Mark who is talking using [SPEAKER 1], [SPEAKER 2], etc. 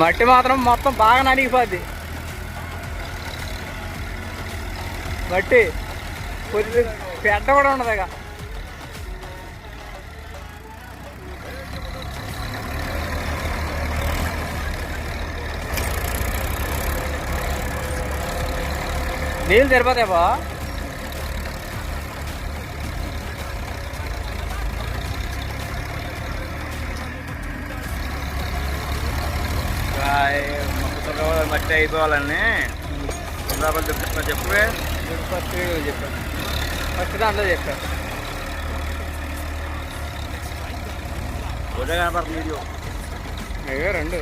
[SPEAKER 1] మట్టి మాత్రం మొత్తం బాగా నలిగిపోద్ది. మట్టి కొద్ది పెద్ద కూడా ఉండదు ఇక. నీళ్ళు సరిపోతాయి బా.
[SPEAKER 2] మట్టి అయిపోవాలని చెప్పే
[SPEAKER 1] ఫస్ట్ చెప్పాను. ఫస్ట్ దాంట్లో చెప్పాను.
[SPEAKER 2] కనపడుతుంది
[SPEAKER 1] అయ్యో రెండు